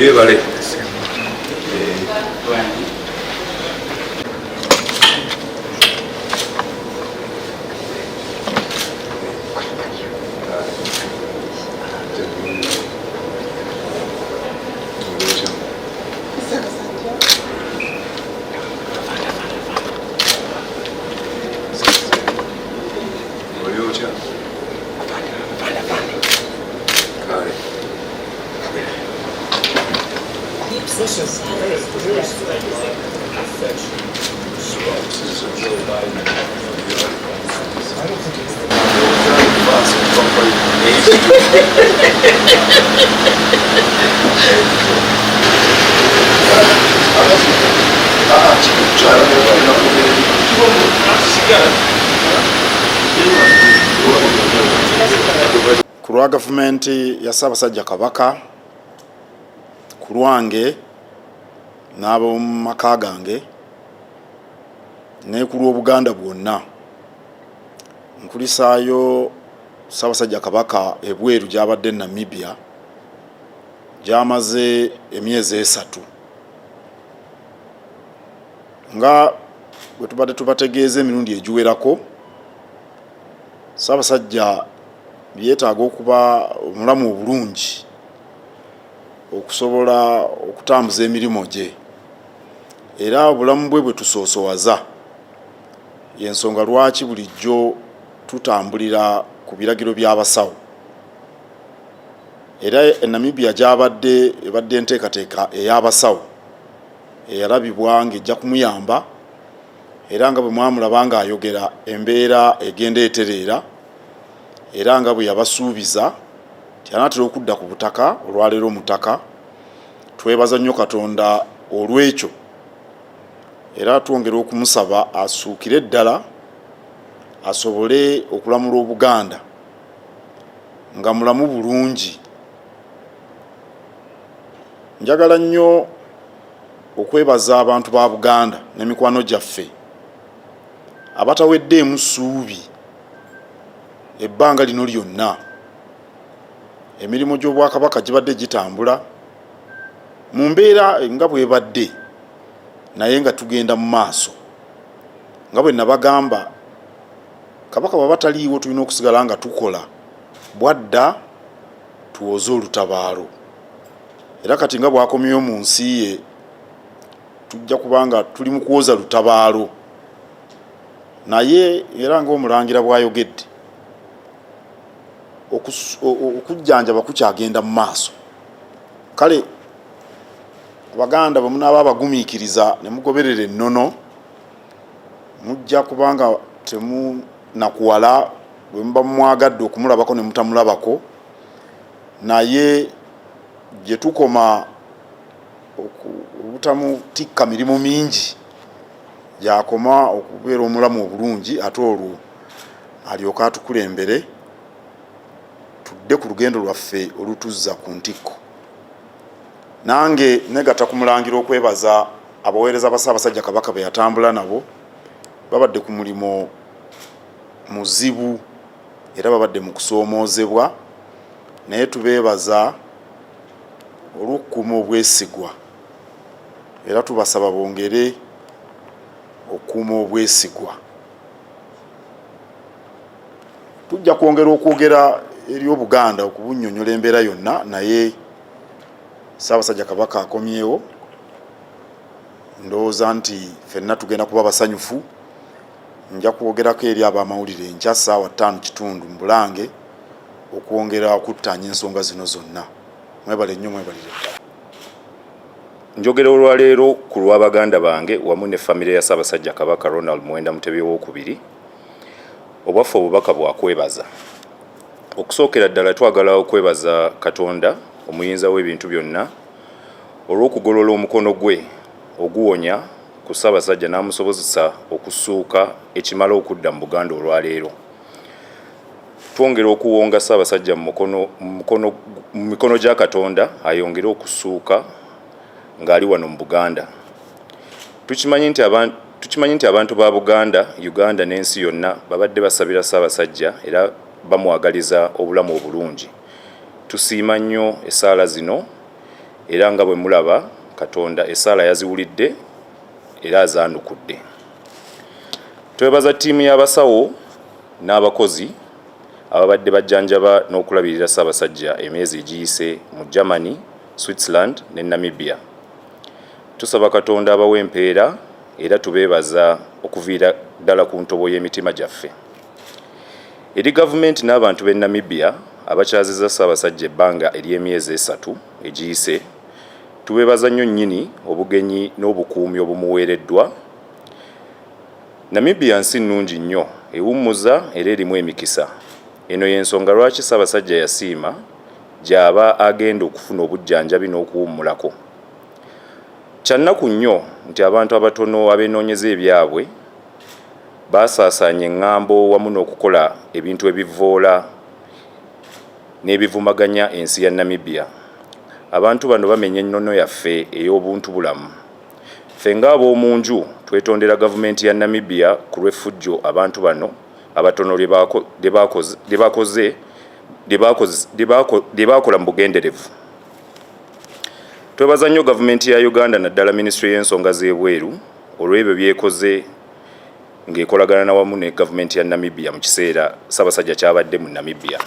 Yebale. Kulwa gavumenti ya Ssaabasajja Kabaka kulwange n'ab'omu maka gange ne ku lw'Obuganda bwonna nkulisaayo Ssaabasajja Kabaka ebweru gy'abadde Namibia gy'amaze emyezi 3 nga bwe tubadde tubategeeza emirundi egiwerako. Ssaabasajja byetaaga okuba omulamu obulungi okusobola okutambuza emirimu gye, era obulamu bwe bwe tusoosowaza y'ensonga lwaki bulijjo tutambulira ku biragiro by'abasawo. Era Namibia gy'abadde ebadde enteekateeka ey'abasawo eyalabibwa ng'ejja kumuyamba, era nga bwe mwamulaba ng'ayogera embeera egenda etereera, era nga bwe yabasuubiza nti anaatera okudda ku butaka olwaleero mutaka. Twebaza nnyo Katonda olw'ekyo, era twongera okumusaba asuukire ddala asobole okulamula Obuganda nga mulamu bulungi. Njagala nnyo okwebaza abantu ba Buganda n'emikwano gyaffe abataweddeemu ssuubi ebbanga lino lyonna. Emirimu gy'Obwakabaka gibadde gitambula mu mbeera nga bwebadde, naye nga tugenda mu maaso. Nga bwe nabagamba, Kabaka bw'aba taliiwo tulina okusigala nga tukola bwadda tuwoze olutabaalo. Era kati nga bw'akomyeyo mu nsi ye tujja kubanga tuli mu kuwoza lutabaalo, naye era ng'Omulangira bw'ayogedde okujjanjaba kukyagenda mu maaso. Kale Abaganda bwe munaaba abagumiikiriza ne mugoberera ennono, mujja kubanga temunakuwala bwe muba mwagadde okumulabako ne mutamulabako. Naye gye tukoma obutamutikka mirimu mingi gyakoma okubeera omulamu obulungi, ate olwo alyoka atukulembere tudde ku lugendo lwaffe olutuzza ku ntikko. Nange negatta ku Mulangira okwebaza abaweereza ba Ssaabasajja Kabaka be yatambula nabo. Babadde ku mulimo muzibu era babadde mu kusoomoozebwa, naye tubeebaza olw'okukuuma obwesigwa, era tubasaba bongere okukuuma obwesigwa. Tujja kwongera okwogera eri Obuganda okubunnyonnyola embeera yonna, naye Ssaabasajja Kabaka akomyewo. Ndowooza nti ffenna tugenda kuba basanyufu. Nja kwogerako eri ab'amawulire enkya ssaawa 5:30 mu Bulange okwongera okuttaanya ensonga zino zonna. Mwebale nnyo, mwebalire ddala. Njogera olwaleero ku lw'Abaganda bange wamu ne famire ya Ssaabasajja Kabaka Ronald Muwenda Mutebi II. Obwaffe obubaka bwakwebaza. Okusookera ddala twagala okwebaza Katonda omuyinza w'ebintu byonna olw'okugolola omukono gwe oguwonya ku Ssaabasajja n'amusobozesa okusuuka ekimala okudda mu Buganda olwaleero. Twongera okuwonga Ssaabasajja mu mikono gya Katonda ayongere okusuuka ng'ali wano mu Buganda. Tukimanyi nti abantu ba Buganda, Uganda n'ensi yonna babadde basabira Ssaabasajja era bamwagaliza obulamu obulungi. Tusiima nnyo essaala zino era nga bwe mulaba Katonda essaala yaziwulidde era azaanukudde. Twebaza ttiimu y'abasawo n'abakozi ababadde bajjanjaba n'okulabirira Ssaabasajja emyezi egiyise mu Germany, Switzerland ne Namibia. Tusaba Katonda abawe empeera era tubeebaza okuviira ddala ku ntobo y'emitima gyaffe. Eri gavumenti n'abantu b'e Namibia abakyaziza Ssaabasajja ebbanga ery'emyezi 3 egiyise, tubeebaza nnyo nnyini obugenyi n'obukuumi obumuweereddwa. Namibia nsi nnungi nnyo, ewummuza era erimu emikisa. Eno y'ensonga lwaki Ssaabasajja yasiima gy'aba agenda okufuna obujjanjabi n'okuwummulako. Kyannaku nnyo nti abantu abatono abeenoonyeza ebyabwe baasaasaanya eŋŋambo wamu n'okukola ebintu ebivvoola n'ebivumaganya ensi ya Namibia. Abantu bano bamenya ennono yaffe ey'obuntu bulamu. Ffe ng'ab'omu nju twetondera gavumenti ya Namibia ku lw'effujjo abantu bano abatono lye baakola mu bugenderevu. Twebaza nnyo gavumenti ya Uganda naddala Minisitule y'ensonga z'ebweru olw'ebyo byekoze ng'ekolagana n'awamu ne gavumenti ya Namibia mu kiseera Ssaabasajja kyabadde mu Namibia.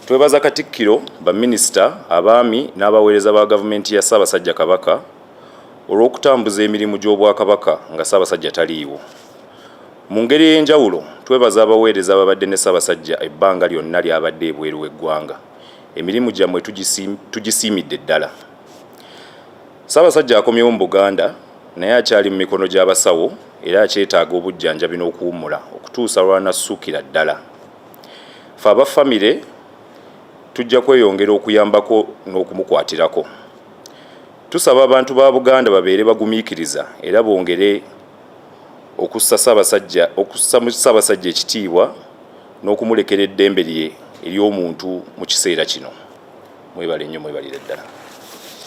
Twebaza Katikkiro, baminisita, abaami n'abaweereza ba gavumenti ya Ssaabasajja Kabaka olw'okutambuza emirimu gy'Obwakabaka nga Ssaabasajja taliiwo. Mu ngeri ey'enjawulo twebaza abaweereza ababadde ne Ssaabasajja ebbanga lyonna ly'abadde ebweru w'eggwanga. Emirimu gyammwe tugisiimidde ddala. Ssaabasajja akomyewo mu Buganda naye akyali mu mikono gy'abasawo era akyetaaga obujjanjabi n'okuwummula okutuusa lw'anassuukira ddala. Ffe abafamire tujja kweyongera okuyambako n'okumukwatirako. Tusaba abantu ba Buganda babeere bagumiikiriza era bongere okussa mu Ssaabasajja ekitiibwa n'okumulekera eddembe lye ery'omuntu mu kiseera kino. Mwebale nnyo, mwebalire ddala.